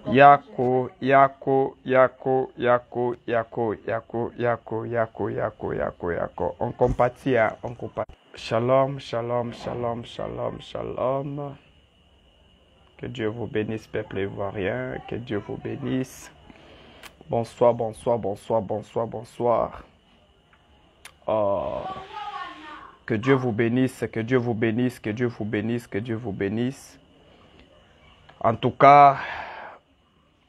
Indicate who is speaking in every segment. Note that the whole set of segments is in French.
Speaker 1: Yako, Yako, Yako, Yako, Yako, Yako, Yako, Yako, Yako, Yako, Yako. On compatit, hein, on compatit. Shalom, shalom, shalom, shalom, shalom. Que Dieu vous bénisse, peuple ivoirien. Que Dieu vous bénisse. Bonsoir, bonsoir, bonsoir, bonsoir, bonsoir. Oh. Que Dieu vous bénisse, que Dieu vous bénisse, que Dieu vous bénisse, que Dieu vous bénisse. En tout cas,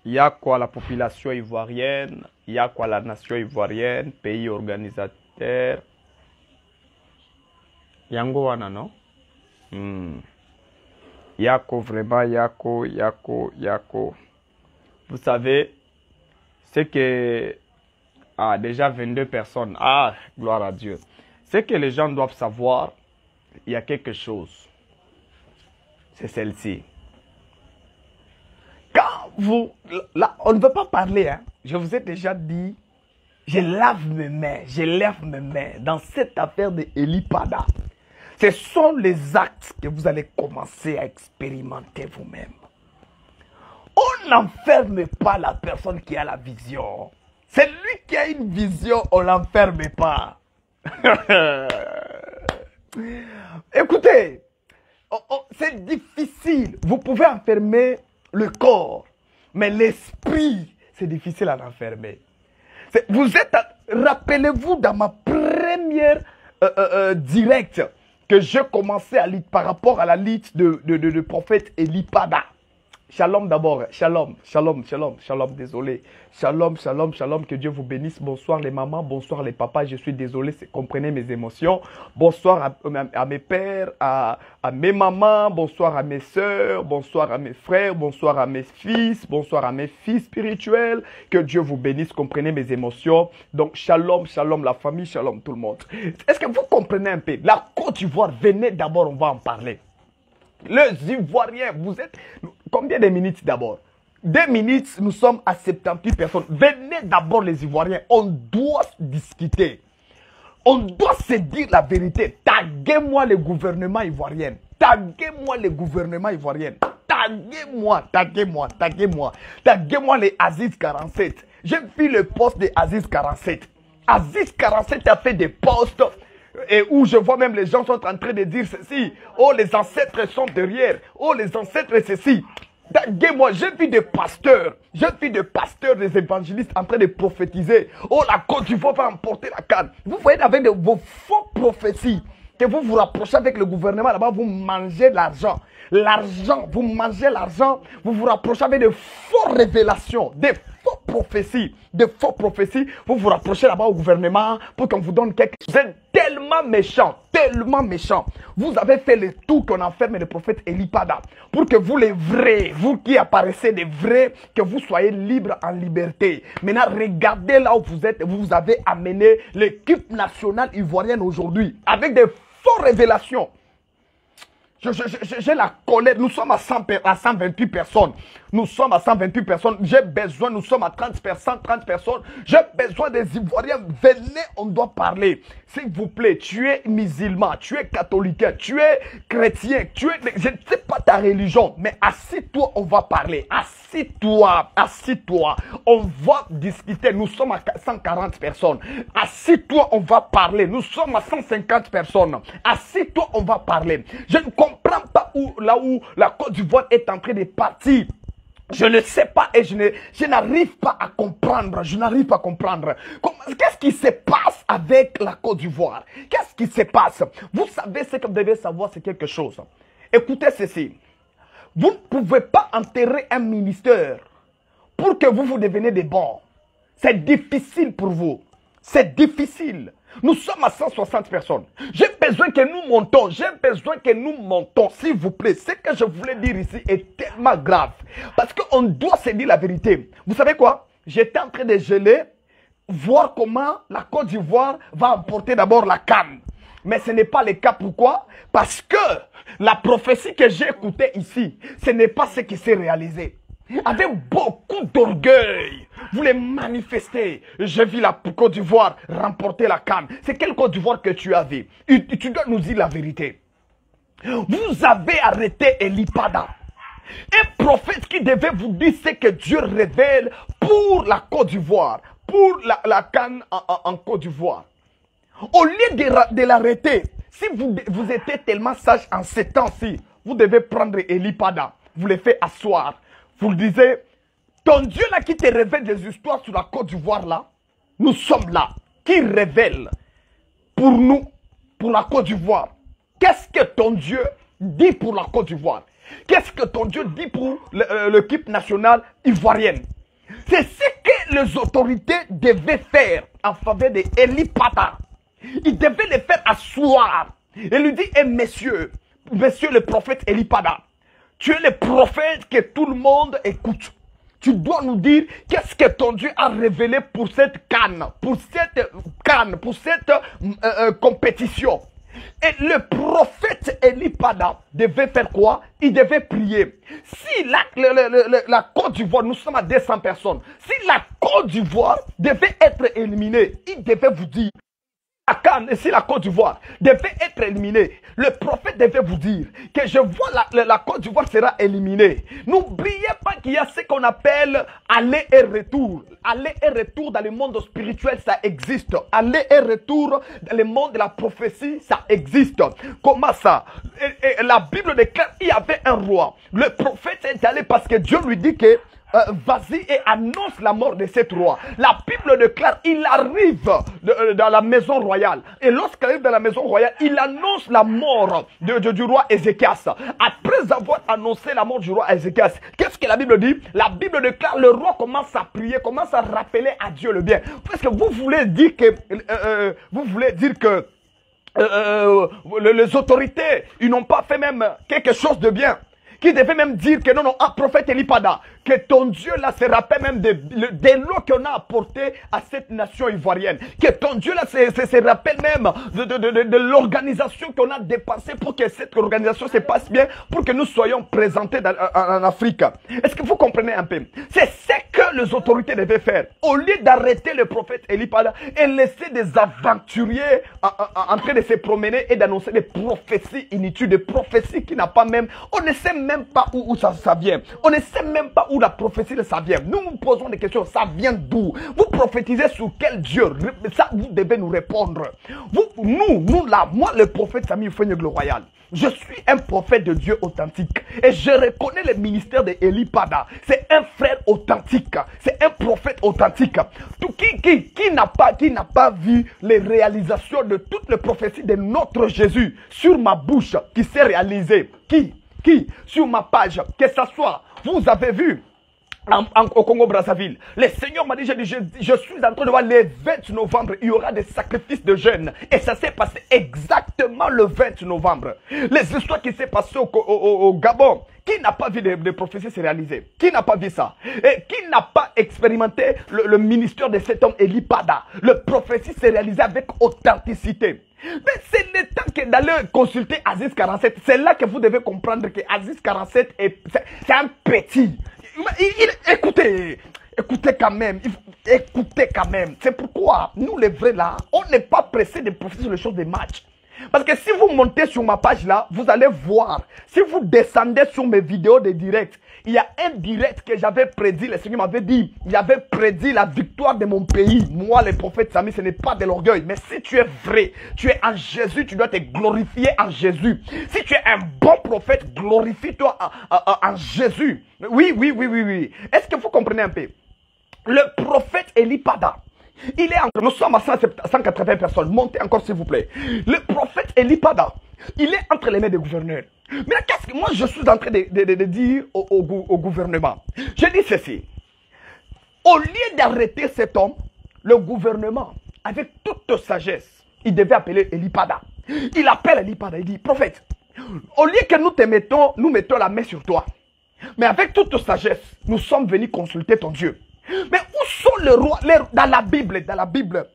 Speaker 1: il y a quoi la population ivoirienne, il y a quoi la nation ivoirienne, pays organisateur. Yango wana, non? Yako, vraiment, Yako, Yako, Yako. Vous savez, c'est que... Ah, déjà 22 personnes. Ah, gloire à Dieu. C'est que les gens doivent savoir, il y a quelque chose. C'est celle-ci. Quand vous... Là, on ne veut pas parler, hein. Je vous ai déjà dit, je lave mes mains dans cette affaire de Eli Pada. Ce sont les actes que vous allez commencer à expérimenter vous-même. On n'enferme pas la personne qui a la vision. C'est lui qui a une vision, on ne l'enferme pas. Écoutez, c'est difficile. Vous pouvez enfermer le corps, mais l'esprit, c'est difficile à l'enfermer. Vous êtes, rappelez-vous dans ma première direct que je commençais à lire par rapport à la liste de prophète Eli Pada. Shalom d'abord, shalom, shalom, shalom, shalom, désolé. Shalom, shalom, shalom, que Dieu vous bénisse. Bonsoir les mamans, bonsoir les papas, je suis désolé, comprenez mes émotions. Bonsoir à mes pères, à mes mamans, bonsoir à mes soeurs, bonsoir à mes frères, bonsoir à mes fils, bonsoir à mes fils spirituels. Que Dieu vous bénisse, comprenez mes émotions. Donc shalom, shalom la famille, shalom tout le monde. Est-ce que vous comprenez un peu? La Côte d'Ivoire, venez d'abord, on va en parler. Les Ivoiriens, vous êtes... Combien de minutes d'abord? 2 minutes, nous sommes à 78 personnes. Venez d'abord les Ivoiriens, on doit discuter. On doit se dire la vérité. Taguez-moi le gouvernement ivoirien. Taguez-moi le gouvernement ivoirien. Taguez-moi, taguez-moi, taguez-moi. Taguez-moi les Aziz 47. J'ai vu le poste de Aziz 47. Aziz 47 a fait des postes... Et où je vois même les gens sont en train de dire ceci. Oh, les ancêtres sont derrière. Oh, les ancêtres ceci. Moi, j'ai vu des pasteurs. J'ai vu des pasteurs, des évangélistes en train de prophétiser. Oh, la Côte d'Ivoire va emporter la canne. Vous voyez avec vos faux prophéties que vous vous rapprochez avec le gouvernement là-bas, vous mangez l'argent. L'argent, vous mangez l'argent, vous vous rapprochez avec de fausses révélations, des fausses prophéties, vous vous rapprochez là-bas au gouvernement pour qu'on vous donne quelque chose. Vous êtes tellement méchant, tellement méchant. Vous avez fait le tout qu'on enferme le prophète Eli Pada pour que vous les vrais, vous qui apparaissez des vrais, que vous soyez libres en liberté. Maintenant, regardez là où vous êtes, vous avez amené l'équipe nationale ivoirienne aujourd'hui avec des fausses révélations. J'ai la colère. Nous sommes à 128 personnes. Nous sommes à 128 personnes. J'ai besoin, nous sommes à 30 personnes. J'ai besoin des Ivoiriens. Venez, on doit parler. S'il vous plaît, tu es musulman, tu es catholique, tu es chrétien, je ne sais pas ta religion, mais assis-toi, on va parler. Assis-toi, assis-toi. On va discuter. Nous sommes à 140 personnes. Assis-toi, on va parler. Nous sommes à 150 personnes. Assis-toi, on va parler. Je ne comprends pas là où la Côte d'Ivoire est en train de partir. Je ne sais pas et je n'arrive pas à comprendre. Je n'arrive pas à comprendre. Qu'est-ce qui se passe avec la Côte d'Ivoire? Qu'est-ce qui se passe? Vous savez ce que vous devez savoir, c'est quelque chose. Écoutez ceci. Vous ne pouvez pas enterrer un ministère pour que vous deveniez des bons. C'est difficile pour vous. C'est difficile. Nous sommes à 160 personnes. J'ai besoin que nous montons. J'ai besoin que nous montons. S'il vous plaît, ce que je voulais dire ici est tellement grave. Parce qu'on doit se dire la vérité. Vous savez quoi? J'étais en train de geler, voir comment la Côte d'Ivoire va emporter d'abord la CAN. Mais ce n'est pas le cas. Pourquoi? Parce que la prophétie que j'ai écoutée ici, ce n'est pas ce qui s'est réalisé. Avec beaucoup d'orgueil, vous les manifestez. J'ai vu la Côte d'Ivoire remporter la CAN. C'est quelle Côte d'Ivoire que tu as vu? Tu dois nous dire la vérité. Vous avez arrêté Eli Pada. Un prophète qui devait vous dire ce que Dieu révèle pour la Côte d'Ivoire, pour la canne en Côte d'Ivoire. Au lieu de l'arrêter, si vous étiez tellement sage en ces temps-ci, vous devez prendre Eli Pada, vous le faites asseoir. Vous le disiez, ton Dieu là qui te révèle des histoires sur la Côte d'Ivoire là, nous sommes là, qui révèle pour nous, pour la Côte d'Ivoire. Qu'est-ce que ton Dieu dit pour la Côte d'Ivoire? Qu'est-ce que ton Dieu dit pour l'équipe nationale ivoirienne? C'est ce que les autorités devaient faire en faveur de Eli Pada. Ils devaient le faire asseoir. Et lui dit, eh monsieur le prophète Eli Pada, tu es le prophète que tout le monde écoute. Tu dois nous dire qu'est-ce que ton Dieu a révélé pour cette canne, pour cette compétition. Et le prophète Eli Pada devait faire quoi? Il devait prier. Si la Côte d'Ivoire, nous sommes à 200 personnes, si la Côte d'Ivoire devait être éliminée, il devait vous dire, la canne, si la Côte d'Ivoire devait être éliminée, le prophète devait vous dire que je vois la Côte d'Ivoire sera éliminée. N'oubliez pas qu'il y a ce qu'on appelle aller et retour. Aller et retour dans le monde spirituel, ça existe. Aller et retour dans le monde de la prophétie, ça existe. Comment ça? La Bible déclare qu'il y avait un roi. Le prophète est allé parce que Dieu lui dit que vas-y et annonce la mort de cet roi. La Bible déclare, il arrive dans la maison royale. Et lorsqu'il arrive dans la maison royale, il annonce la mort du roi Ézéchias. Après avoir annoncé la mort du roi Ézéchias, qu'est-ce que la Bible dit? La Bible déclare, le roi commence à prier, commence à rappeler à Dieu le bien. Parce que vous voulez dire que les autorités, ils n'ont pas fait même quelque chose de bien. Qui devait même dire que non, prophète Eli Pada, que ton Dieu là se rappelle même de l'eau qu'on a apporté à cette nation ivoirienne. Que ton Dieu là se rappelle même de l'organisation qu'on a dépensée pour que cette organisation se passe bien, pour que nous soyons présentés en Afrique. Est-ce que vous comprenez un peu? C'est ce que les autorités devaient faire. Au lieu d'arrêter le prophète Eli Pada et laisser des aventuriers en train de se promener et d'annoncer des prophéties inutiles, des prophéties qui n'a pas même, on ne sait même pas où ça vient. On ne sait même pas où la prophétie ça vient. Nous nous posons des questions. Ça vient d'où? Vous prophétisez sur quel Dieu? Ça, vous devez nous répondre. Nous là, moi le prophète Samy Fenyegle Royal, je suis un prophète de Dieu authentique. Et je reconnais le ministère de Eli Pada. C'est un frère authentique. C'est un prophète authentique. Qui n'a pas vu les réalisations de toutes les prophéties de notre Jésus sur ma bouche qui s'est réalisée? Qui sur ma page, que ce soit, vous avez vu au Congo-Brazzaville, le Seigneur m'a dit, je suis en train de voir le 20 novembre, il y aura des sacrifices de jeûne. Et ça s'est passé exactement le 20 novembre. Les histoires qui s'est passées au Gabon, qui n'a pas vu des prophéties se réaliser? Qui n'a pas vu ça? Et qui n'a pas expérimenté le ministère de cet homme Eli Pada? Le prophétie s'est réalisé avec authenticité. Mais c'est le temps que d'aller consulter Aziz 47. C'est là que vous devez comprendre que Aziz 47 c'est un petit. Écoutez quand même. Écoutez quand même. C'est pourquoi nous les vrais là, on n'est pas pressé de prophétiser sur les choses des matchs. Parce que si vous montez sur ma page là, vous allez voir. Si vous descendez sur mes vidéos de direct, il y a un direct que j'avais prédit. Le Seigneur m'avait dit, il avait prédit la victoire de mon pays. Moi, le prophète Samy, ce n'est pas de l'orgueil. Mais si tu es vrai, tu es en Jésus, tu dois te glorifier en Jésus. Si tu es un bon prophète, glorifie-toi en Jésus. Oui. Est-ce que vous comprenez un peu? Le prophète Eli Pada, il est entre, nous sommes à 180 personnes. Montez encore s'il vous plaît. Le prophète Eli Pada, il est entre les mains des gouverneurs. Mais qu'est-ce que moi je suis en train de dire au gouvernement? Je dis ceci. Au lieu d'arrêter cet homme, le gouvernement, avec toute sagesse, il devait appeler Eli Pada. Il appelle Eli Pada, il dit, prophète, au lieu que nous mettons la main sur toi, mais avec toute sagesse, nous sommes venus consulter ton Dieu. Mais où sont les rois? Dans la Bible,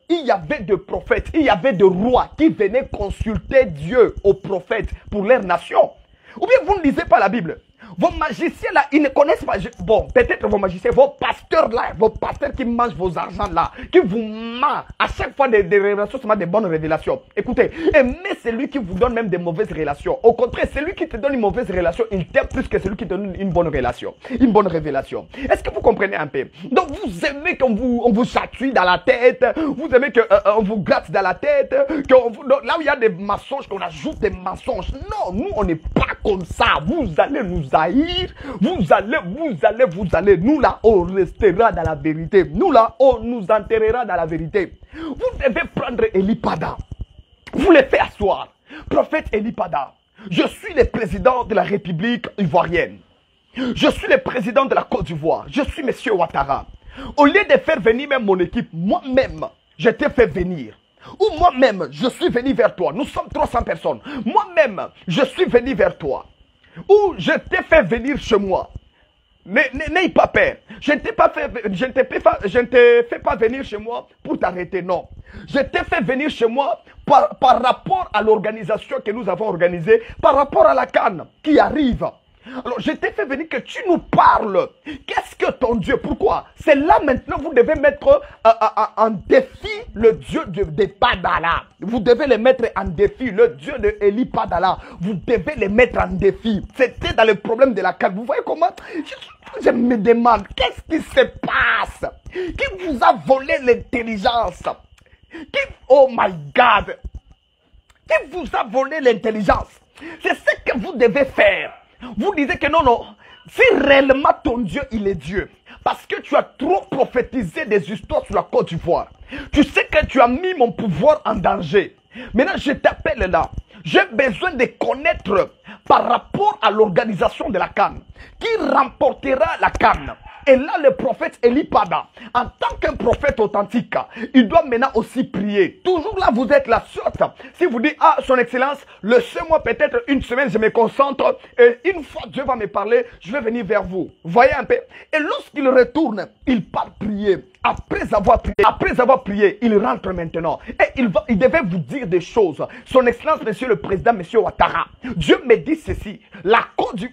Speaker 1: il y avait des prophètes, il y avait des rois qui venaient consulter Dieu aux prophètes pour leur nation. Ou bien vous ne lisez pas la Bible. Vos magiciens là, ils ne connaissent pas. Bon, peut-être vos magiciens, vos pasteurs là, vos pasteurs qui mangent vos argents là, qui vous mentent à chaque fois des révélations, seulement des bonnes révélations. Écoutez, aimez celui qui vous donne même des mauvaises relations. Au contraire, celui qui te donne une mauvaise relation, il t'aime plus que celui qui te donne une bonne relation, une bonne révélation. Est-ce que vous comprenez un peu? Donc vous aimez qu'on vous chatouille dans la tête, vous aimez qu'on vous gratte dans la tête, là où il y a des mensonges, qu'on ajoute des mensonges. Non, nous on n'est pas comme ça. Vous allez nous haïr, vous allez. Nous là, on restera dans la vérité. Nous là, on nous enterrera dans la vérité. Vous devez prendre Elipada. Vous les faites asseoir. Prophète Elipada, je suis le président de la République ivoirienne. Je suis le président de la Côte d'Ivoire. Je suis Monsieur Ouattara. Au lieu de faire venir même mon équipe, moi-même, je t'ai fait venir. Ou moi-même, je suis venu vers toi. Nous sommes 300 personnes. Moi-même, je suis venu vers toi. Ou je t'ai fait venir chez moi. N'aie pas peur. Je ne te fais pas venir chez moi pour t'arrêter, non. Je t'ai fait venir chez moi par rapport à l'organisation que nous avons organisée, par rapport à la CAN qui arrive. Alors, je t'ai fait venir que tu nous parles. Qu'est-ce que ton Dieu? Pourquoi? C'est là maintenant vous devez mettre en défi le Dieu de Padala. Vous devez le mettre en défi, le Dieu de Eli Padala. Vous devez le mettre en défi. C'était dans le problème de la CAN. Vous voyez comment? Je me demande, qu'est-ce qui se passe? Qui vous a volé l'intelligence? Oh my God! Qui vous a volé l'intelligence? C'est ce que vous devez faire. Vous disiez que non, si réellement ton Dieu, il est Dieu, parce que tu as trop prophétisé des histoires sur la Côte d'Ivoire, tu sais que tu as mis mon pouvoir en danger. Maintenant, je t'appelle là. J'ai besoin de connaître par rapport à l'organisation de la CAN, qui remportera la CAN. Et là, le prophète Elipada, en tant qu'un prophète authentique, il doit maintenant aussi prier. Toujours là, vous êtes la sorte. Si vous dites, ah, son excellence, laissez-moi peut-être une semaine, je me concentre. Et une fois Dieu va me parler, je vais venir vers vous. Voyez un peu. Et lorsqu'il retourne, il part prier. Après avoir prié, il rentre maintenant. Et il devait vous dire des choses. Son excellence, monsieur le président, monsieur Ouattara. Dieu me dit ceci.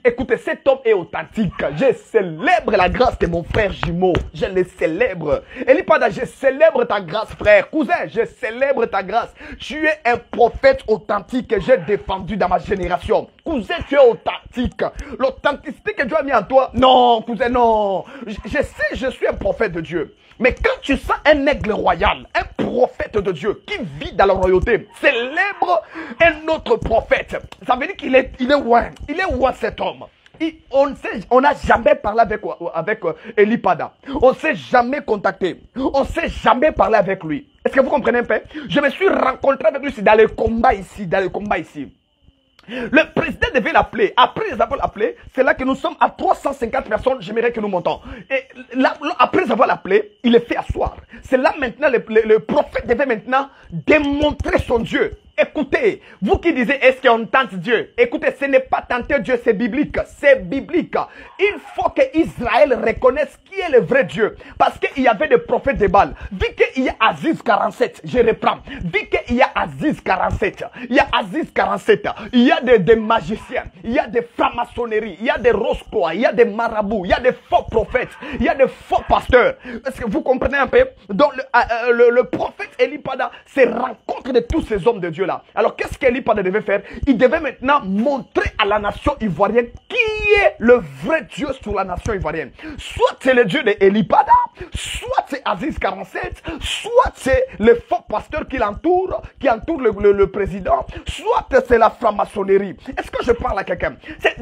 Speaker 1: Écoutez, cet homme est authentique. Je célèbre la grâce de mon frère jumeau. Je le célèbre. Elipada, je célèbre ta grâce, frère. Cousin, je célèbre ta grâce. Tu es un prophète authentique que j'ai défendu dans ma génération. Cousin, tu es authentique. L'authenticité que Dieu a mis en toi, non, cousin, non. Je sais, je suis un prophète de Dieu. Mais quand tu sens un aigle royal, un prophète de Dieu qui vit dans la royauté, célèbre un autre prophète. Ça veut dire qu'il est loin. Il est loin cet homme. On n'a jamais parlé avec Elipada. On ne s'est jamais contacté. On ne s'est jamais parlé avec lui. Est-ce que vous comprenez un peu? Je me suis rencontré avec lui dans le combat ici. Le président devait l'appeler. Après avoir appelé, c'est là que nous sommes à 350 personnes. J'aimerais que nous montons. Et là, après avoir appelé, il est fait asseoir. C'est là maintenant, le prophète devait maintenant démontrer son Dieu. Écoutez, vous qui disiez, est-ce qu'on tente Dieu? Écoutez, ce n'est pas tenter Dieu, c'est biblique. C'est biblique. Il faut que Israël reconnaisse qui est le vrai Dieu. Parce qu'il y avait des prophètes de Baal. Vu qu'il y a Aziz 47, je reprends. Vu qu'il y a Aziz 47, il y a Aziz 47, il y a des magiciens, il y a des francs-maçonneries, il y a des roscois, il y a des marabouts, il y a des faux prophètes, il y a des faux pasteurs. Est-ce que vous comprenez un peu? Donc le prophète Elipada se rencontre de tous ces hommes de Dieu. Alors, qu'est-ce qu'Elipada devait faire? Il devait maintenant montrer à la nation ivoirienne qui est le vrai Dieu sur la nation ivoirienne. Soit c'est le Dieu d'Elipada, soit c'est Aziz 47, soit c'est le faux pasteur qui entoure le président, soit c'est la franc-maçonnerie. Est-ce que je parle à quelqu'un? C'est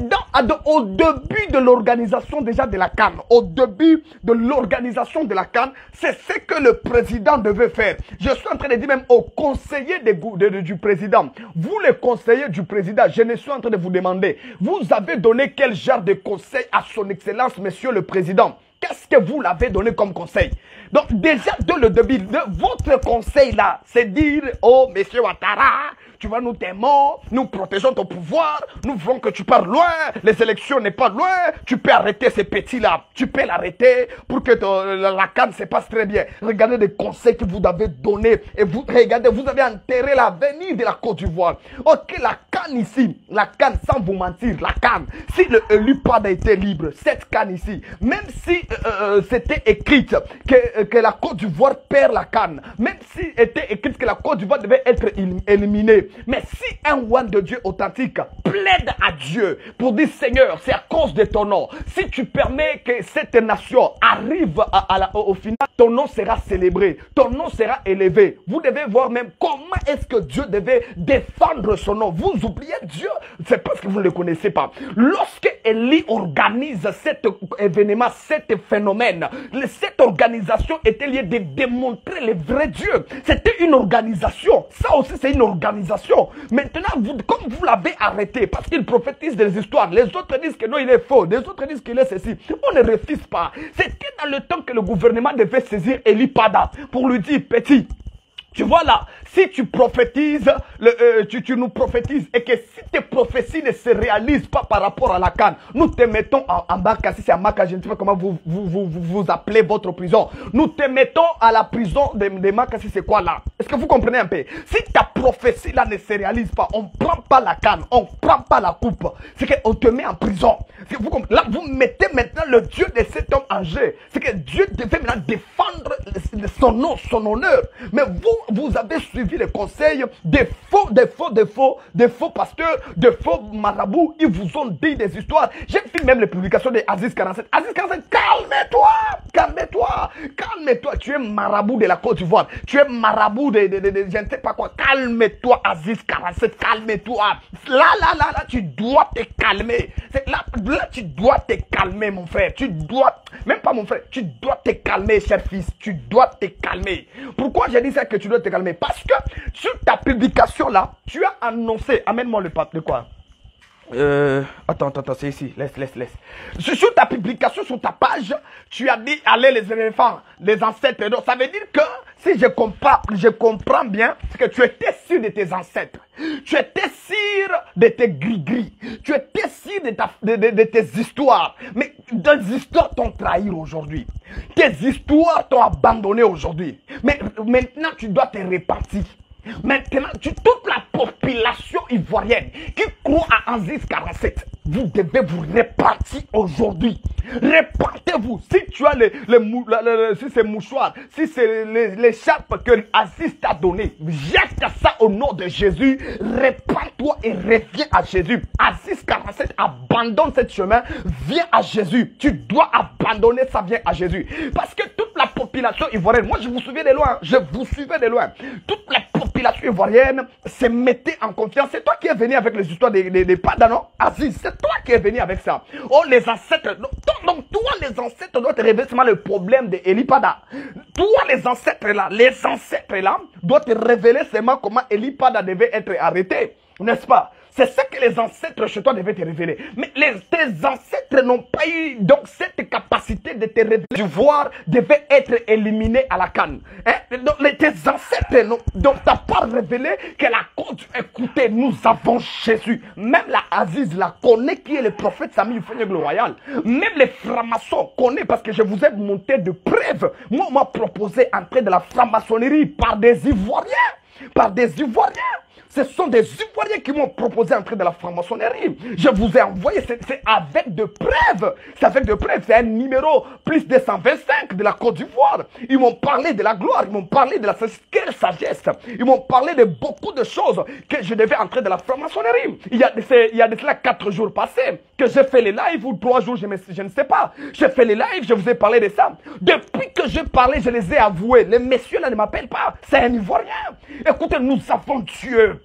Speaker 1: au début de l'organisation déjà de la CAN. Au début de l'organisation de la CAN, c'est ce que le président devait faire. Je suis en train de dire même aux conseillers du président. Vous, les conseillers du président, je ne suis en train de vous demander, vous avez donné quel genre de conseil à son excellence, monsieur le président? Qu'est-ce que vous l'avez donné comme conseil? Donc, déjà, de le début, votre conseil là, c'est dire, oh, monsieur Ouattara, tu vas nous t'aimer, nous protégeons ton pouvoir, nous voulons que tu pars loin, les élections n'est pas loin, tu peux arrêter ces petits-là, tu peux l'arrêter pour que la CAN se passe très bien. Regardez les conseils que vous avez donnés et vous, regardez, vous avez enterré l'avenir de la Côte d'Ivoire. Ok, la CAN canne ici, la canne, sans vous mentir, la canne, si le ELUPAD était libre, cette canne ici, même si c'était écrit que la Côte d'Ivoire perd la canne, même si était écrit que la Côte d'Ivoire devait être éliminée, mais si un one de Dieu authentique plaide à Dieu pour dire Seigneur, c'est à cause de ton nom, si tu permets que cette nation arrive au final, ton nom sera célébré, ton nom sera élevé. Vous devez voir même comment est-ce que Dieu devait défendre son nom. Vous oubliez Dieu, c'est parce que vous ne le connaissez pas. Lorsque Élie organise cet événement, cet phénomène, cette organisation était liée de démontrer le vrai Dieu. C'était une organisation. Ça aussi, c'est une organisation. Maintenant, comme vous l'avez arrêté, parce qu'il prophétise des histoires, les autres disent que non, il est faux, les autres disent qu'il est ceci. On ne refuse pas. C'était dans le temps que le gouvernement devait saisir ELUPAD pour lui dire, petit, tu vois là, si tu prophétises, tu nous prophétises et que si tes prophéties ne se réalisent pas par rapport à la canne, nous te mettons en bas, si c'est en Maka, je ne sais pas comment vous appelez votre prison. Nous te mettons à la prison de Maka, si c'est quoi là? Est-ce que vous comprenez un peu? Si ta prophétie là ne se réalise pas, on ne prend pas la canne, on ne prend pas la coupe, c'est qu'on te met en prison. Là, vous mettez maintenant le Dieu de cet homme en jeu. C'est que Dieu devait maintenant défendre son nom, son honneur. Mais vous avez suivi les conseils des faux pasteurs, des faux marabouts. Ils vous ont dit des histoires. J'ai vu même les publications de Aziz 47. Aziz 47, calme-toi, calme-toi, calme-toi. Tu es marabout de la Côte d'Ivoire. Tu es marabout de je ne sais pas quoi. Calme-toi, Aziz 47, calme-toi. Là, tu dois te calmer. Là, tu dois te calmer, mon frère. Tu dois, même pas mon frère, tu dois te calmer, cher fils. Tu dois te calmer. Pourquoi j'ai dit ça que tu dois te calmer? Parce que sur ta publication là, tu as annoncé, amène-moi le papier, quoi. Attends, c'est ici, laisse. Sur ta publication, sur ta page, tu as dit, allez les éléphants, les ancêtres. Donc, ça veut dire que, si je comprends bien, c'est que tu étais sûr de tes ancêtres. Tu étais sûr de tes gris-gris. Tu étais sûr de tes histoires. Mais des histoires t'ont trahi aujourd'hui. Tes histoires t'ont abandonné aujourd'hui. Mais maintenant, tu dois te repentir. Maintenant, toute la population ivoirienne qui croit à Aziz 47, vous devez vous repentir aujourd'hui. Repentez-vous. Si tu as si c'est mouchoir, si c'est l'écharpe que Aziz t'a donné, jette ça au nom de Jésus. Repends-toi et reviens à Jésus. Aziz 47, abandonne ce chemin, viens à Jésus. Tu dois abandonner ça, viens à Jésus. Parce que toute la population ivoirienne, moi je vous suivais de loin, toute la population ivoirienne se mettait en confiance. C'est toi qui es venu avec les histoires des padas, non? Aziz, c'est toi qui es venu avec ça. Oh, les ancêtres. Donc, toi, les ancêtres doivent te révéler seulement le problème de ELUPAD. Toi, les ancêtres là, doivent te révéler seulement comment ELUPAD devait être arrêté. N'est-ce pas? C'est ce que les ancêtres chez toi devaient te révéler. Mais tes ancêtres n'ont pas eu donc cette capacité de te révéler. Du voir devait être éliminé à la canne. Hein? Donc, tes ancêtres donc t'as pas révélé que la cause. Écoutez, nous avons Jésus. Même la Aziz la connaît qui est le prophète Sami du Feigneux Royal. Même les francs-maçons connaissent parce que je vous ai monté de preuves. Moi, on m'a proposé entrer de la franc-maçonnerie par des Ivoiriens. Ce sont des Ivoiriens qui m'ont proposé d'entrer dans la franc-maçonnerie. Je vous ai envoyé, c'est avec de preuves. C'est un numéro plus 225 de la Côte d'Ivoire. Ils m'ont parlé de la gloire, ils m'ont parlé de la sagesse. Quelle sagesse! Ils m'ont parlé de beaucoup de choses que je devais entrer dans la franc-maçonnerie. Il y a de cela 4 jours passés que j'ai fait les lives ou 3 jours, je ne sais pas. J'ai fait les lives, je vous ai parlé de ça. Depuis que je parlais, je les ai avoués. Les messieurs là ne m'appellent pas. C'est un Ivoirien. Écoutez, nous avons Dieu.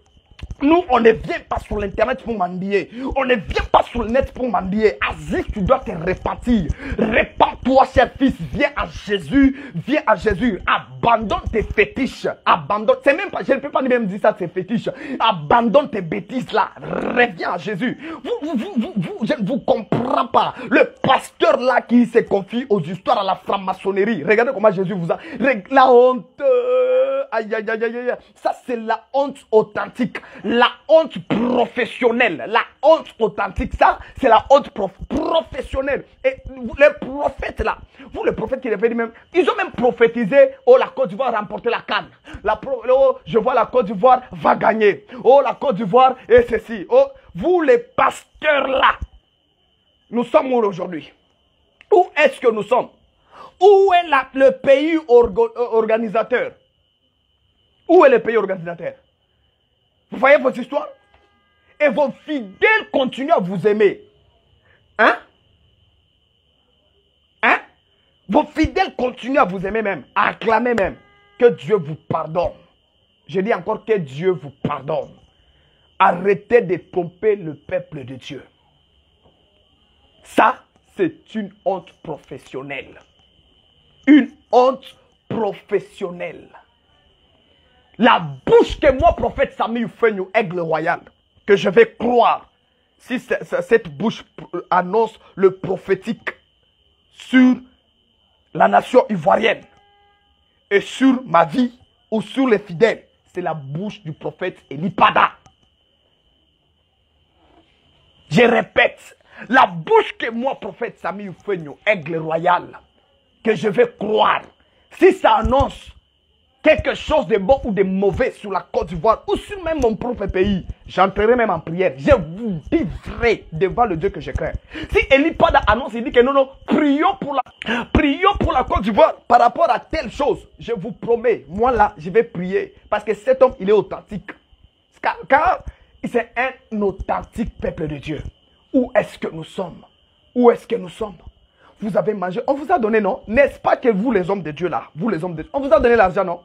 Speaker 1: Nous, on ne vient pas sur l'internet pour mendier. On ne vient pas sur le net pour mendier. Aziz, tu dois te repentir. Repends-toi, cher fils. Viens à Jésus. Viens à Jésus. Abandonne tes fétiches. Abandonne. C'est même pas, je ne peux pas même dire ça, tes fétiches. Abandonne tes bêtises là. Reviens à Jésus. Je ne vous comprends pas. Le pasteur là qui se confie aux histoires à la franc-maçonnerie. Regardez comment Jésus vous a. La honte. Aïe, aïe, aïe, aïe. Ça, c'est la honte authentique. La honte professionnelle. La honte authentique, ça, c'est la honte professionnelle. Et les prophètes là, vous les prophètes qui les fait même, ils ont même prophétisé, oh la Côte d'Ivoire remporter la CAN. Oh, je vois la Côte d'Ivoire va gagner. Oh, la Côte d'Ivoire et ceci. Oh, vous les pasteurs là, nous sommes où aujourd'hui? Où est-ce que nous sommes? Où est le pays organisateur? Où est le pays organisateur? Vous voyez votre histoire? Et vos fidèles continuent à vous aimer. Hein? Hein? Vos fidèles continuent à vous aimer même, à acclamer même. Que Dieu vous pardonne. Je dis encore que Dieu vous pardonne. Arrêtez de tromper le peuple de Dieu. Ça, c'est une honte professionnelle. Une honte professionnelle. La bouche que moi, prophète Sami Ufenyo, aigle royal, que je vais croire, si cette bouche annonce le prophétique sur la nation ivoirienne et sur ma vie ou sur les fidèles, c'est la bouche du prophète Elipada. Je répète, la bouche que moi, prophète Sami Ufenyo, aigle royal, que je vais croire, si ça annonce quelque chose de bon ou de mauvais sur la Côte d'Ivoire ou sur même mon propre pays, j'entrerai même en prière. Je vous vivrai devant le Dieu que je crains. Si Elipada annonce, il dit que non, prions pour la Côte d'Ivoire par rapport à telle chose, je vous promets, moi là, je vais prier. Parce que cet homme, il est authentique. Car c'est un authentique peuple de Dieu. Où est-ce que nous sommes? Où est-ce que nous sommes? Vous avez mangé, on vous a donné, non? N'est-ce pas que vous les hommes de Dieu là, vous les hommes de Dieu, on vous a donné l'argent, non?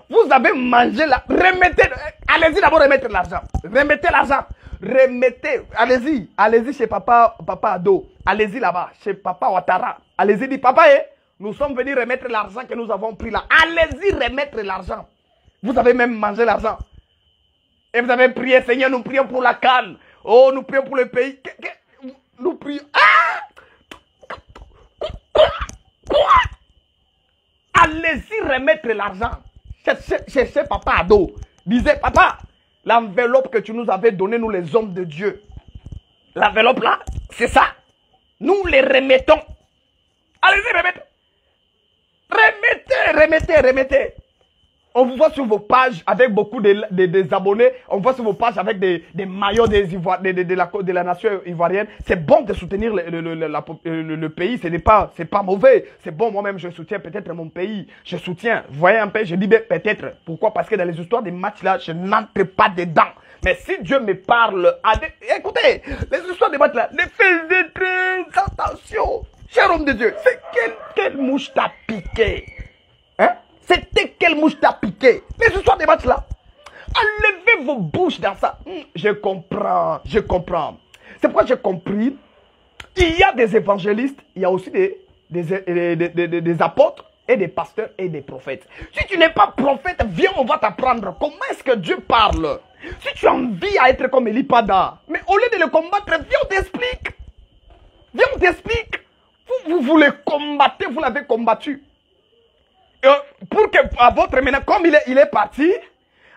Speaker 1: Vous avez mangé là, remettez, allez-y d'abord remettre l'argent. Remettez l'argent. Remettez, allez-y chez papa Ado. Allez-y là-bas, chez papa Ouattara. Allez-y, dit papa, nous sommes venus remettre l'argent que nous avons pris là. Allez-y remettre l'argent. Vous avez même mangé l'argent. Et vous avez prié, Seigneur, nous prions pour la CAN. Oh, nous prions pour le pays. Nous prions. Quoi? Allez-y remettre l'argent. Cherchez papa Ado. Disait, papa, l'enveloppe que tu nous avais donnée, nous les hommes de Dieu. L'enveloppe là, c'est ça. Nous les remettons. Allez-y, remettez. On vous voit sur vos pages avec beaucoup des abonnés. On voit sur vos pages avec des maillots de la nation ivoirienne. C'est bon de soutenir le pays. C'est pas mauvais. C'est bon, moi-même, je soutiens peut-être mon pays. Je soutiens. Vous voyez un peu, je dis peut-être. Pourquoi? Parce que dans les histoires des matchs là, je n'entre pas dedans. Mais si Dieu me parle, écoutez, les histoires des matchs là, ne faites très attention. Cher homme de Dieu, c'est quelle mouche t'a piqué? Hein? C'était quelle mouche t'a piqué? Mais ce soir des matchs là, enlevez vos bouches dans ça. Je comprends. C'est pourquoi j'ai compris. Il y a des évangélistes, il y a aussi des apôtres et des pasteurs et des prophètes. Si tu n'es pas prophète, viens, on va t'apprendre comment est-ce que Dieu parle. Si tu as envie à être comme Elipada, mais au lieu de le combattre, viens, on t'explique. Viens, on t'explique. Vous le combattez, vous l'avez combattu. Pour que, à votre maintenant, comme il est parti,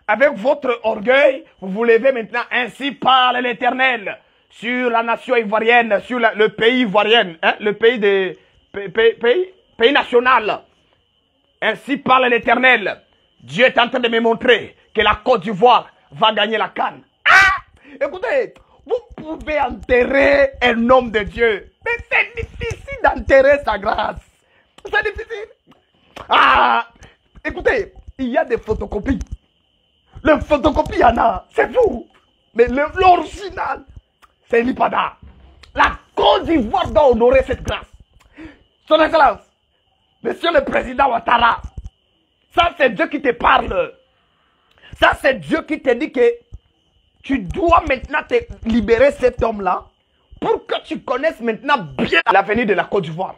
Speaker 1: avec votre orgueil, vous vous levez maintenant, ainsi parle l'Éternel, sur la nation ivoirienne, sur le pays ivoirien, hein, le pays pays national. Ainsi parle l'Éternel. Dieu est en train de me montrer que la Côte d'Ivoire va gagner la CAN. Ah! Écoutez, vous pouvez enterrer un homme de Dieu, mais c'est difficile d'enterrer sa grâce. C'est difficile. Ah, écoutez, il y a des photocopies. Le photocopie, il y en a. C'est vous. Mais l'original, c'est Elipada. La Côte d'Ivoire doit honorer cette grâce. Son Excellence, Monsieur le Président Ouattara, ça c'est Dieu qui te parle. Ça c'est Dieu qui te dit que tu dois maintenant te libérer cet homme-là pour que tu connaisses maintenant bien l'avenir de la Côte d'Ivoire.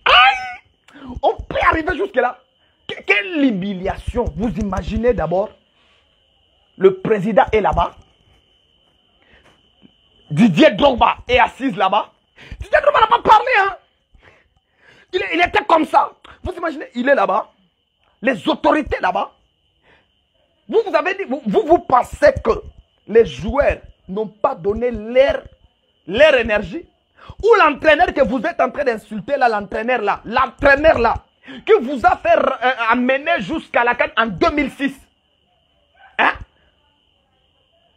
Speaker 1: Aïe! On peut arriver jusque-là. Quelle humiliation. Vous imaginez d'abord, le président est là-bas. Didier Drogba est assis là-bas. Didier Drogba n'a pas parlé, hein. Il était comme ça. Vous imaginez, il est là-bas. Les autorités là-bas. Vous avez dit, vous pensez que les joueurs n'ont pas donné leur énergie? Ou l'entraîneur que vous êtes en train d'insulter là, l'entraîneur là, qui vous a fait amener jusqu'à la CAN en 2006. Hein?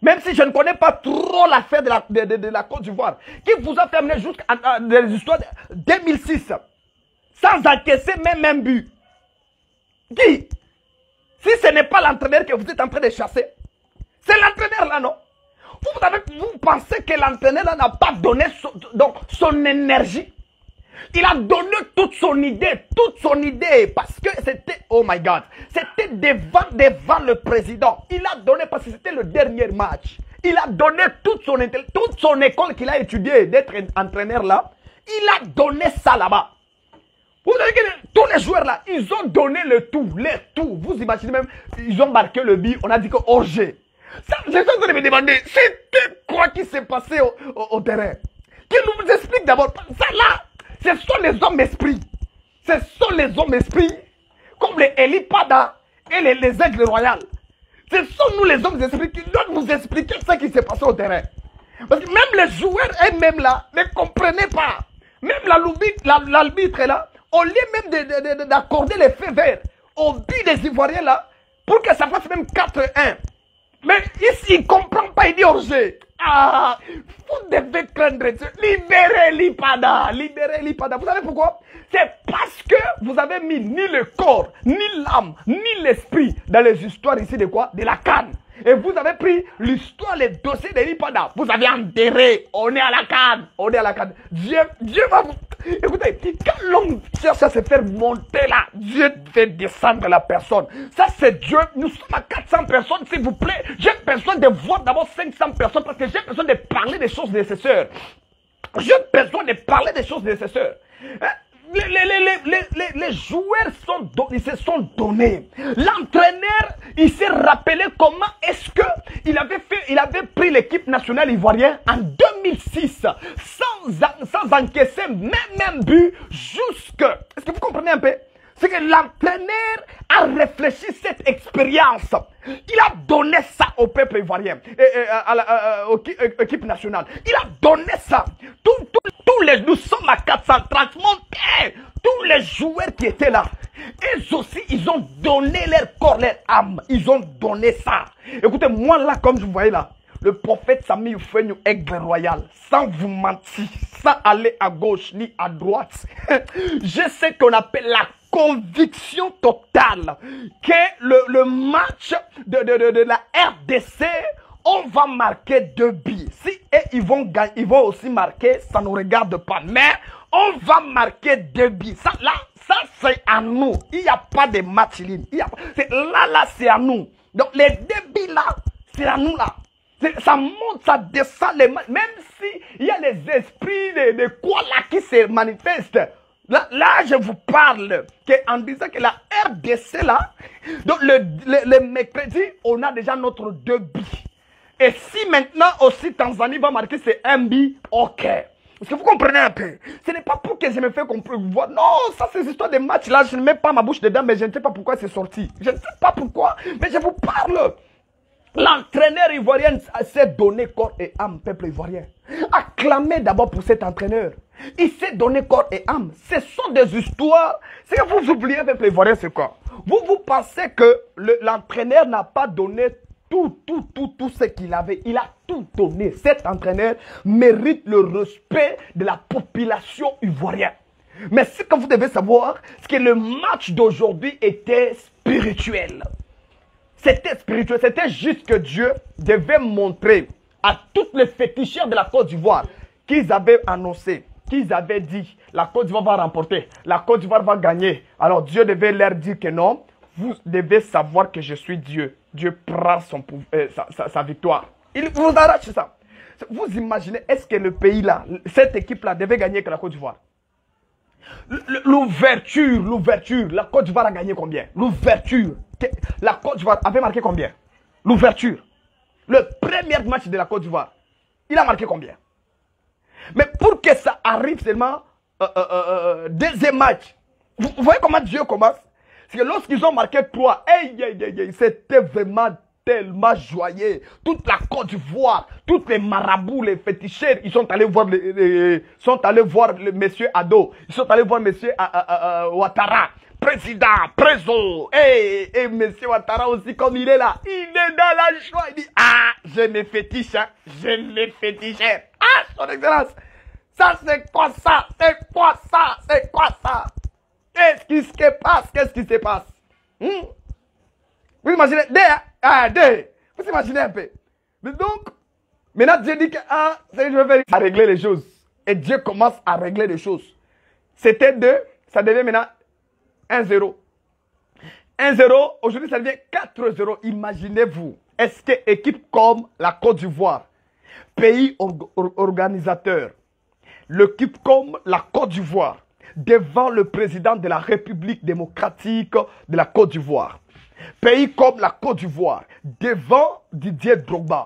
Speaker 1: Même si je ne connais pas trop l'affaire de la Côte d'Ivoire, qui vous a fait amener jusqu'à les histoires de 2006, sans encaisser même un but. Qui? Si ce n'est pas l'entraîneur que vous êtes en train de chasser, c'est l'entraîneur là, non? Vous pensez que l'entraîneur là n'a pas donné son énergie? Il a donné toute son idée, parce que c'était, oh my God, c'était devant le président. Il a donné, parce que c'était le dernier match. Il a donné toute son école qu'il a étudiée d'être entraîneur là. Il a donné ça là-bas. Vous savez que tous les joueurs là, ils ont donné le tout. Vous imaginez même, ils ont marqué le but, on a dit que Orgé. Je suis en train de me demander, c'était quoi qui s'est passé au terrain? Qu'il nous explique d'abord. Ça là, ce sont les hommes esprits. Ce sont les hommes esprits, comme les Elipada et les aigles royales. Ce sont nous les hommes esprits qui doivent vous expliquer ce qui s'est passé au terrain. Parce que même les joueurs eux-mêmes là ne comprenaient pas. Même l'arbitre là, au lieu même d'accorder les faits verts au but des Ivoiriens là, pour que ça fasse même 4-1. Mais ici, il ne comprend pas, il dit Orgé. Ah, vous devez craindre Dieu. Libérez l'Ipada. Libérez l'Ipada. Vous savez pourquoi? C'est parce que vous avez mis ni le corps, ni l'âme, ni l'esprit dans les histoires ici de quoi? De la CAN. Et vous avez pris l'histoire, les dossiers de l'Ipada. Vous avez enterré. On est à la CAN. On est à la CAN. Dieu va vous... Écoutez, quand l'homme cherche à se faire monter là, Dieu fait descendre la personne. Ça c'est Dieu. Nous sommes à 400 personnes, s'il vous plaît. J'ai besoin de voir d'abord 500 personnes parce que j'ai besoin de parler des choses nécessaires. J'ai besoin de parler des choses nécessaires. Les joueurs ils se sont donnés. L'entraîneur, il s'est rappelé comment est-ce que il avait pris l'équipe nationale ivoirienne en 2006 sans encaisser même un but jusque. Est-ce que vous comprenez un peu? C'est que l'entraîneur a réfléchi cette expérience. Il a donné ça au peuple ivoirien, à l'équipe nationale. Il a donné ça. Nous sommes à 430 montées. Tous les joueurs qui étaient là, eux aussi, ils ont donné leur corps, leur âme. Ils ont donné ça. Écoutez, moi là, comme je vous voyez là, le prophète Sami Oufegnou, aigle royal, sans vous mentir, sans aller à gauche ni à droite, je sais qu'on appelle la conviction totale que le match de la RDC, on va marquer 2 buts. Si et ils vont aussi marquer, ça ne nous regarde pas. Mais on va marquer 2 buts. Ça c'est à nous. Il n'y a pas de match ligne. Là, c'est à nous. Donc les 2 buts là, c'est à nous là. Ça monte, ça descend les matchs. Même si il y a les esprits de quoi là qui se manifestent. Là, je vous parle en disant que la RDC là, donc le mercredi, on a déjà notre 2 buts. Et si maintenant aussi Tanzanie va marquer c'est 1 but, ok. Parce que vous comprenez un peu. Ce n'est pas pour que je me fais comprendre. Non, ça c'est l'histoire des matchs là. Je ne mets pas ma bouche dedans, mais je ne sais pas pourquoi c'est sorti. Je ne sais pas pourquoi, mais je vous parle. L'entraîneur ivoirien s'est donné corps et âme, peuple ivoirien. Acclamez d'abord pour cet entraîneur. Il s'est donné corps et âme. Ce sont des histoires. C'est que vous oubliez, peuple ivoirien, c'est quoi? Vous pensez que l'entraîneur n'a pas donné tout ce qu'il avait. Il a tout donné. Cet entraîneur mérite le respect de la population ivoirienne. Mais ce que vous devez savoir, c'est que le match d'aujourd'hui était spirituel. C'était spirituel. C'était juste que Dieu devait montrer à toutes les féticheurs de la Côte d'Ivoire qu'ils avaient annoncé, qu'ils avaient dit, la Côte d'Ivoire va remporter, la Côte d'Ivoire va gagner. Alors Dieu devait leur dire que non, vous devez savoir que je suis Dieu. Dieu prend sa victoire. Il vous arrache ça. Vous imaginez, est-ce que le pays là, cette équipe là devait gagner que la Côte d'Ivoire? L'ouverture, la Côte d'Ivoire a gagné combien? L'ouverture, la Côte d'Ivoire avait marqué combien? L'ouverture, le premier match de la Côte d'Ivoire, il a marqué combien? Mais pour que ça arrive seulement, deuxième match, vous voyez comment Dieu commence? C'est que lorsqu'ils ont marqué 3, c'était vraiment tellement joyeux. Toute la Côte d'Ivoire, tous les marabouts, les féticheurs, ils sont allés voir le monsieur Ado. Ils sont allés voir monsieur Ouattara. Président, président, et monsieur Ouattara aussi, comme il est là, il est dans la joie, il dit, ah, je me fétiche, hein, je me fétiche. Ah, son excellence, ça c'est quoi ça, c'est quoi ça, c'est quoi ça? Qu'est-ce qui se passe, qu'est-ce qui se passe? Vous imaginez, vous imaginez un peu. Mais donc, maintenant Dieu dit que, ah, je vais à régler les choses. Et Dieu commence à régler les choses. C'était 2, ça devient maintenant 1-0. 1-0, aujourd'hui ça devient 4-0. Imaginez-vous, est-ce que équipe comme la Côte d'Ivoire, pays organisateur, l'équipe comme la Côte d'Ivoire, devant le président de la République démocratique de la Côte d'Ivoire, pays comme la Côte d'Ivoire, devant Didier Drogba,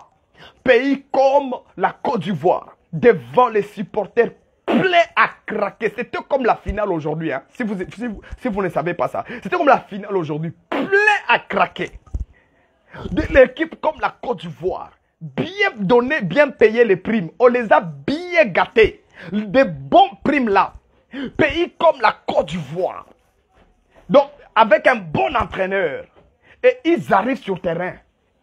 Speaker 1: pays comme la Côte d'Ivoire, devant les supporters plein à craquer. C'était comme la finale aujourd'hui. Hein. Si vous ne savez pas ça, c'était comme la finale aujourd'hui. Plein à craquer. De l'équipe comme la Côte d'Ivoire, bien donné, bien payé les primes. On les a bien gâtés. Des bons primes là. Pays comme la Côte d'Ivoire. Donc, avec un bon entraîneur. Et ils arrivent sur terrain.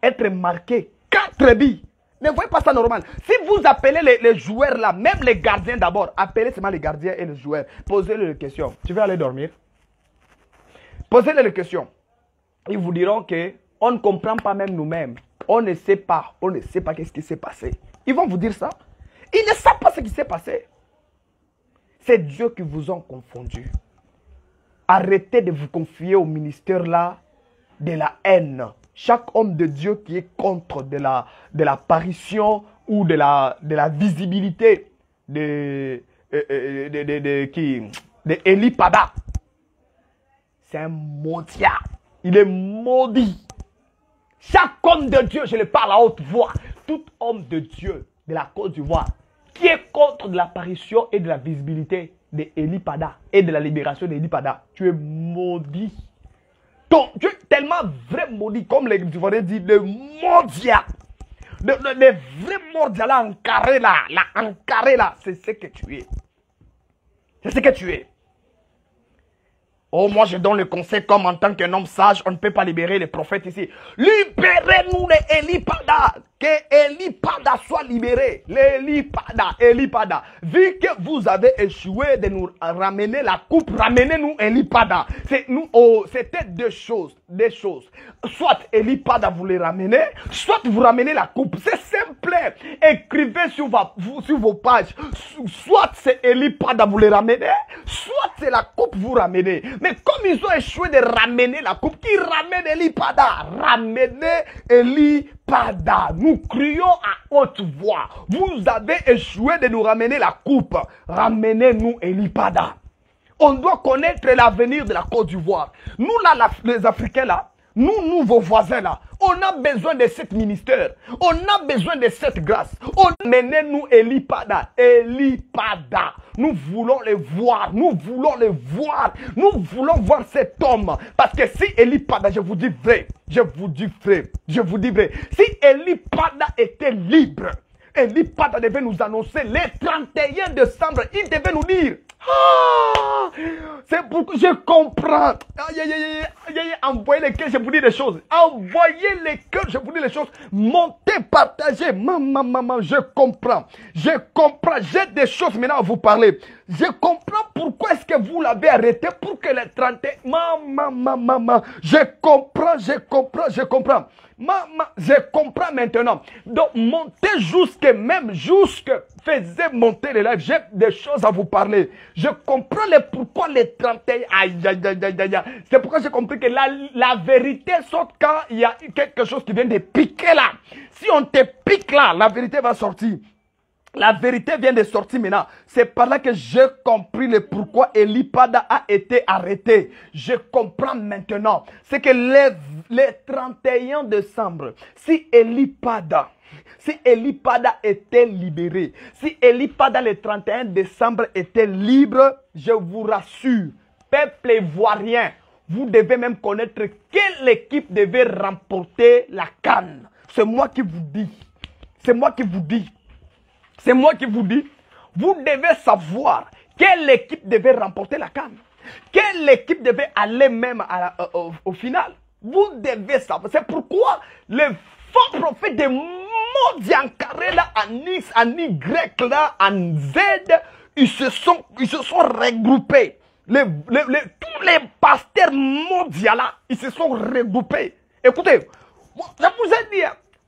Speaker 1: Être marqués 4 billes. Ne voyez pas ça normal. Si vous appelez les joueurs là, même les gardiens d'abord, appelez seulement les gardiens et les joueurs. Posez-leur les questions. Tu veux aller dormir? Posez-leur les questions. Ils vous diront que on ne comprend pas même nous-mêmes. On ne sait pas. On ne sait pas qu'est-ce qui s'est passé. Ils vont vous dire ça. Ils ne savent pas ce qui s'est passé. C'est Dieu qui vous a confondu. Arrêtez de vous confier au ministère là de la haine. Chaque homme de Dieu qui est contre de l'apparition ou de la visibilité de Eli Pada, c'est un maudit. Il est maudit. Chaque homme de Dieu, je le parle à haute voix, tout homme de Dieu de la Côte d'Ivoire qui est contre de l'apparition et de la visibilité de Eli Pada et de la libération d'Eli Pada, tu es maudit. Donc, tu es tellement vrai maudit, comme les Ivoiriens disent, le mondial. Le vrai mondial là, encarré là, c'est ce que tu es. C'est ce que tu es. Oh, moi je donne le conseil comme en tant qu'un homme sage, on ne peut pas libérer les prophètes ici. Libérez-nous les Eli Pada. Que Eli Pada soit libéré. Eli Pada. Vu que vous avez échoué de nous ramener la coupe, ramenez-nous Eli Pada. C'était deux choses. Soit Eli Pada vous les ramenez, soit vous ramenez la coupe. C'est simple. Écrivez sur vos pages. Soit c'est Eli Pada vous les ramenez, soit c'est la coupe vous ramenez. Mais comme ils ont échoué de ramener la coupe, qui ramène Eli Pada? Ramenez Eli Pada. Nous crions à haute voix. Vous avez échoué de nous ramener la coupe. Ramenez-nous Eli Pada. On doit connaître l'avenir de la Côte d'Ivoire. Nous là, les Africains là, nous, vos voisins là, on a besoin de cette ministère. On a besoin de cette grâce. Menez-nous Eli Pada. Eli Pada. Nous voulons les voir. Nous voulons les voir. Nous voulons voir cet homme. Parce que si Eli Pada, je vous dis vrai. Si Eli Pada était libre, Eli Pada devait nous annoncer le 31 décembre. Il devait nous dire. Ah, c'est pourquoi je comprends. Envoyez les cœurs, je vous dis des choses. Envoyez les cœurs, je vous dis les choses. Montez, partagez. Maman, je comprends. J'ai des choses maintenant à vous parler. Je comprends pourquoi est-ce que vous l'avez arrêté pour que les 31... Maman, je comprends. Maman, je comprends maintenant. Donc, montez faisez monter les lives. J'ai des choses à vous parler. Je comprends pourquoi les 31... Aïe. C'est pourquoi j'ai compris que la vérité saute quand il y a quelque chose qui vient de piquer là. Si on te pique là, la vérité va sortir. La vérité vient de sortir maintenant. C'est par là que j'ai compris le pourquoi Eli Pada a été arrêté. Je comprends maintenant. C'est que les 31 décembre, si Eli Pada était libéré, si Eli Pada le 31 décembre était libre, je vous rassure, peuple ivoirien, Vous devez même connaître quelle équipe devait remporter la CAN. C'est moi qui vous dis. C'est moi qui vous dis. C'est moi qui vous dis. Vous devez savoir quelle équipe devait remporter la CAN. Quelle équipe devait aller même au final. Vous devez savoir. C'est pourquoi les faux prophètes des mondes encarrés là, en X, en Y, là, en Z, ils se sont regroupés. Tous les pasteurs mondiaux là, ils se sont regroupés. Écoutez, je vous ai dit,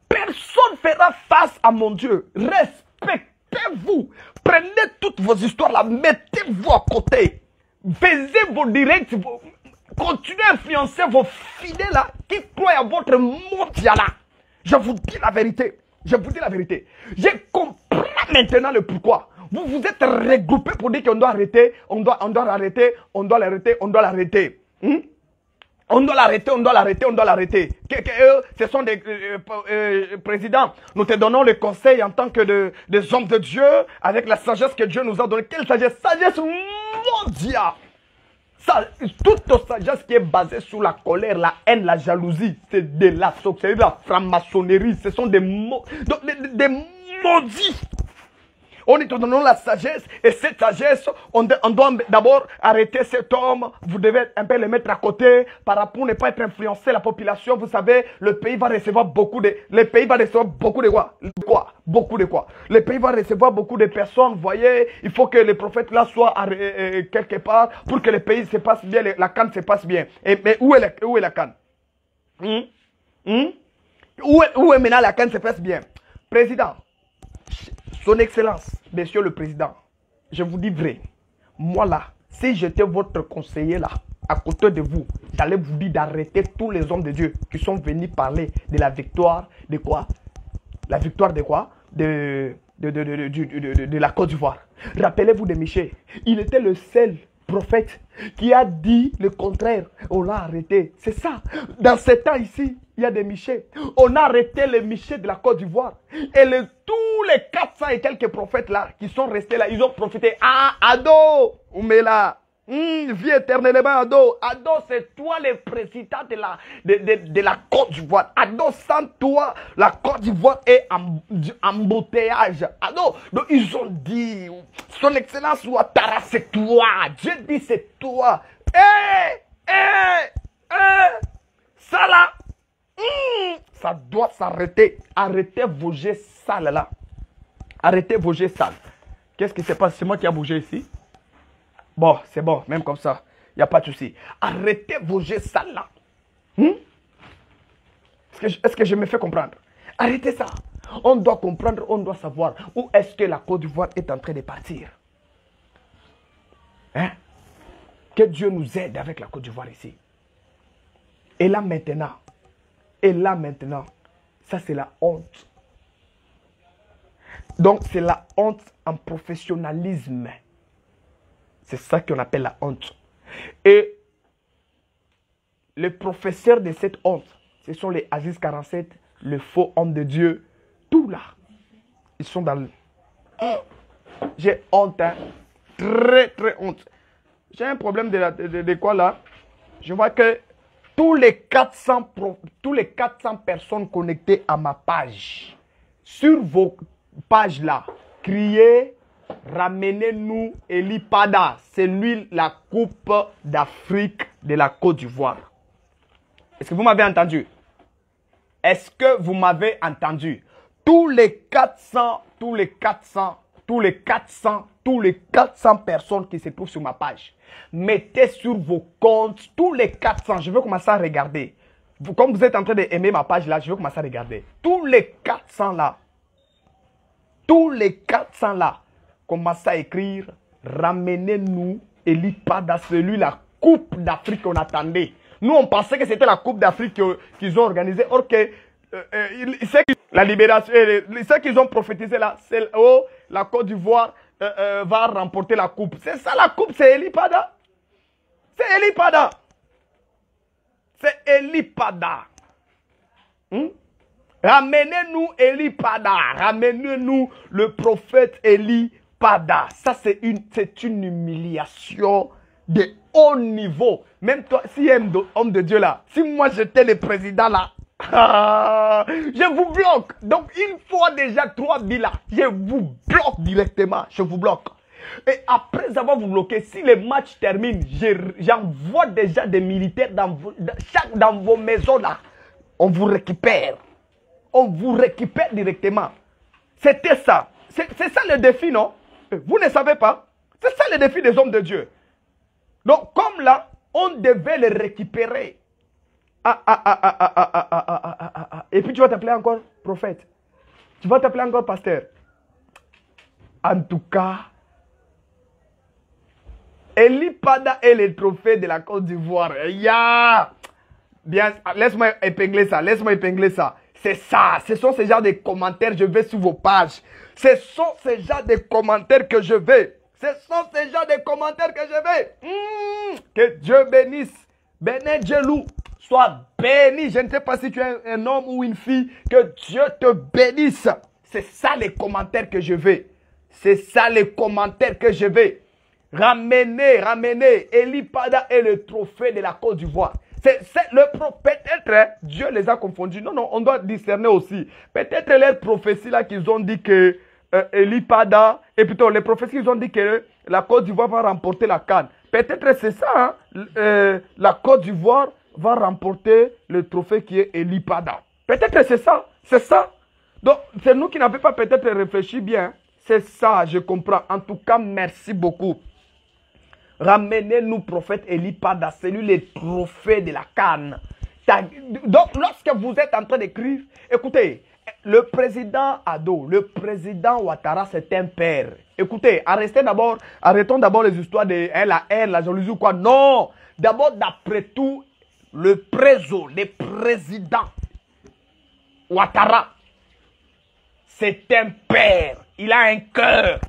Speaker 1: personne ne fera face à mon Dieu. Respectez-vous. Prenez toutes vos histoires là, mettez-vous à côté. Faisez vos directs, continuez à influencer vos fidèles là, qui croient à votre mondial là. Je vous dis la vérité. Je vous dis la vérité. J'ai compris maintenant le pourquoi. Vous vous êtes regroupés pour dire qu'on doit arrêter, on doit l'arrêter, on doit l'arrêter, on doit l'arrêter. On doit l'arrêter, on doit l'arrêter, on doit l'arrêter. Ce sont des présidents. Nous te donnons le conseil en tant que des hommes de Dieu, avec la sagesse que Dieu nous a donnée. Quelle sagesse? Sagesse mondiale. Toute sagesse qui est basée sur la colère, la haine, la jalousie, c'est de la sorcellerie, de la franc-maçonnerie. Ce sont des maudits. On est dans la sagesse, et cette sagesse, on doit d'abord arrêter cet homme. Vous devez un peu le mettre à côté pour ne pas être influencé la population. Vous savez, le pays va recevoir beaucoup de quoi? Beaucoup de quoi? Le pays va recevoir beaucoup de personnes. Vous voyez, il faut que les prophètes là soient quelque part pour que le pays se passe bien, la CAN se passe bien. Mais où est la CAN? Où est maintenant la CAN se passe bien? Président, Son Excellence, Monsieur le Président, je vous dis vrai, moi là, si j'étais votre conseiller là, à côté de vous, j'allais vous dire d'arrêter tous les hommes de Dieu qui sont venus parler de la victoire de quoi? La victoire de quoi? De la Côte d'Ivoire. Rappelez-vous de Michel, il était le seul prophète qui a dit le contraire. On l'a arrêté. C'est ça. Dans ce temps ici, il y a des Michel. On a arrêté les Michel de la Côte d'Ivoire. Et tous les 400 et quelques prophètes là, qui sont restés là, ils ont profité. Ah, Ado, Oumela. Vie éternellement, Ado. Ado, c'est toi le président de la Côte d'Ivoire. Ado, sans toi, la Côte d'Ivoire est en embouteillage. Ado, donc ils ont dit, Son Excellence Ouattara, c'est toi. Dieu dit, c'est toi. Ça là, ça doit s'arrêter. Arrêtez vos jets sales là. Arrêtez vos jets sales. Qu'est-ce qui se passe? C'est moi qui ai bougé ici? Bon, c'est bon, même comme ça, il n'y a pas de souci. Arrêtez vos jets sales là. Est-ce que je me fais comprendre? Arrêtez ça. On doit comprendre, on doit savoir où est-ce que la Côte d'Ivoire est en train de partir. Que Dieu nous aide avec la Côte d'Ivoire ici. Et là maintenant, ça c'est la honte. Donc c'est la honte en professionnalisme. C'est ça qu'on appelle la honte. Et les professeurs de cette honte, ce sont les Aziz 47, le faux homme de Dieu, tout là. Ils sont dans le... J'ai honte, hein. Très très honte. J'ai un problème de quoi là? Je vois que tous les 400 personnes connectées à ma page, sur vos pages là, criez, ramenez-nous Eli Pada. C'est lui la Coupe d'Afrique de la Côte d'Ivoire. Est-ce que vous m'avez entendu? Est-ce que vous m'avez entendu? Tous les 400 personnes qui se trouvent sur ma page, mettez sur vos comptes, tous les 400, je veux commencer à regarder. Comme vous êtes en train d'aimer ma page là, je veux commencer à regarder. Tous les 400 là, commencez à écrire, ramenez-nous Eli Pada, celui la Coupe d'Afrique qu'on attendait. Nous, on pensait que c'était la Coupe d'Afrique qu'ils ont organisée. Or que la libération, ce qu'ils ont prophétisé là, c'est la Côte d'Ivoire va remporter la coupe. C'est ça la coupe, c'est Eli Pada. C'est Eli Pada. C'est Eli Pada. Ramenez-nous Eli Pada. Ramenez-nous le prophète Eli Pada. Ça, c'est une humiliation de haut niveau. Même toi, si homme de Dieu là, si moi j'étais le président là, je vous bloque. Donc une fois déjà 3 billes là, je vous bloque directement. Je vous bloque. Et après avoir vous bloqué, si le match termine, j'envoie déjà des militaires dans vos maisons là. On vous récupère. On vous récupère directement. C'était ça. C'est ça le défi, non? Vous ne savez pas? C'est ça le défi des hommes de Dieu. Donc, comme là, on devait les récupérer. Et puis, tu vas t'appeler encore prophète. Tu vas t'appeler encore pasteur. En tout cas, Eli Pada est le trophée de la Côte d'Ivoire. Bien, laisse-moi épingler ça. Laisse-moi épingler ça. C'est ça. Ce sont ces genres de commentaires. Je vais sur vos pages. Ce sont ces genres de commentaires que je vais. Ce sont ces genres de commentaires que je vais. Que Dieu bénisse. Béné Djelou. Sois béni. Je ne sais pas si tu es un homme ou une fille. Que Dieu te bénisse. C'est ça les commentaires que je vais. C'est ça les commentaires que je vais. Ramenez. Eli Pada est le trophée de la Côte d'Ivoire. Peut-être Dieu les a confondus. Non, on doit discerner aussi. Peut-être les prophéties là qu'ils ont dit que Eli Pada, et plutôt les prophéties qu'ils ont dit que la Côte d'Ivoire va remporter la CAN. Peut-être c'est ça. La Côte d'Ivoire va remporter le trophée qui est Eli Pada. Peut-être c'est ça. C'est ça. Donc c'est nous qui n'avons pas peut-être réfléchi bien. C'est ça, je comprends. En tout cas, merci beaucoup. Ramenez-nous, prophète Eli Pada, c'est lui le trophée de la Cannes. Donc, lorsque vous êtes en train d'écrire, écoutez, le président Ado, le président Ouattara, c'est un père. Écoutez, arrêtons d'abord les histoires de la haine, la jalousie ou quoi. Non, d'abord, d'après tout, le président Ouattara, c'est un père. Il a un cœur.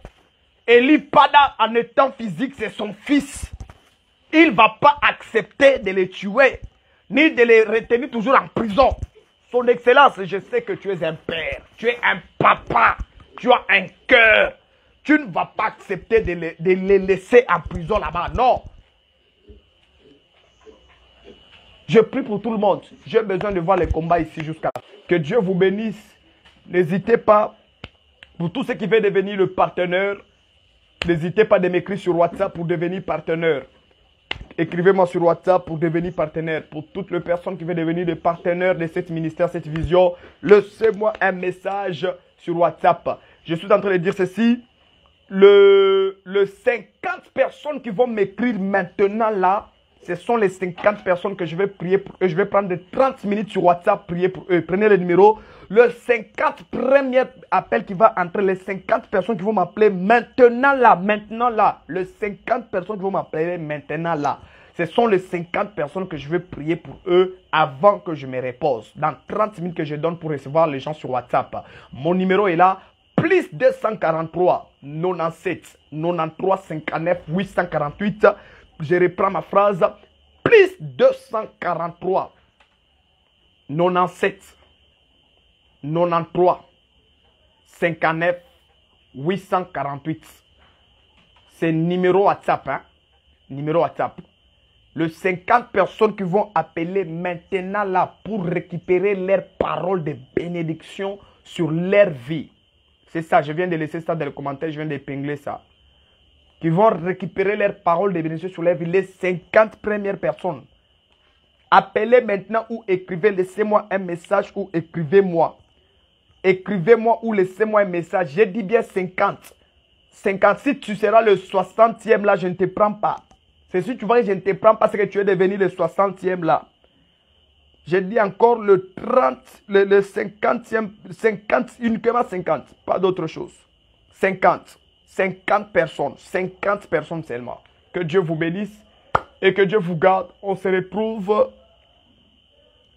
Speaker 1: Eli Pada, en étant physique, c'est son fils. Il ne va pas accepter de les tuer, ni de les retenir toujours en prison. Son Excellence, je sais que tu es un père, tu es un papa, tu as un cœur. Tu ne vas pas accepter de les laisser en prison là-bas, non. Je prie pour tout le monde. J'ai besoin de voir les combats ici jusqu'à là. Que Dieu vous bénisse. N'hésitez pas, pour tous ceux qui veulent devenir le partenaire, n'hésitez pas de m'écrire sur WhatsApp pour devenir partenaire. Écrivez-moi sur WhatsApp pour devenir partenaire. Pour toutes les personnes qui veulent devenir des partenaires de cette ministère, cette vision, laissez-moi un message sur WhatsApp. Je suis en train de dire ceci. Le 50 personnes qui vont m'écrire maintenant là, ce sont les 50 personnes que je vais prier pour eux. Je vais prendre 30 minutes sur WhatsApp, prier pour eux. Prenez le numéro. Le 50 premier appel qui va entrer, les 50 personnes qui vont m'appeler maintenant là. Les 50 personnes qui vont m'appeler maintenant là. Ce sont les 50 personnes que je vais prier pour eux avant que je me repose. Dans 30 minutes que je donne pour recevoir les gens sur WhatsApp. Mon numéro est là. Plus 243 97 93 59 848. Je reprends ma phrase. Plus 243 97 93 59 848. C'est numéro WhatsApp. Hein? Numéro WhatsApp. Les 50 personnes qui vont appeler maintenant là pour récupérer leurs paroles de bénédiction sur leur vie. C'est ça, je viens de laisser ça dans les commentaires, je viens d'épingler ça. Qui vont récupérer leurs paroles de bénédiction sur leur vie. Les 50 premières personnes. Appelez maintenant ou écrivez, laissez-moi un message ou écrivez-moi. Écrivez-moi ou laissez-moi un message. J'ai dit bien 50. 50, si tu seras le 60e là, je ne te prends pas. C'est si tu vois que je ne te prends pas, c'est que tu es devenu le 60e là. J'ai dit encore le 30, le 50e, 50, uniquement 50, pas d'autre chose. 50 personnes, 50 personnes seulement. Que Dieu vous bénisse et que Dieu vous garde. On se retrouve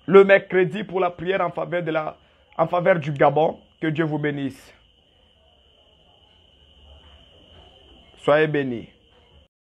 Speaker 1: le mercredi pour la prière en faveur du Gabon. Que Dieu vous bénisse. Soyez bénis.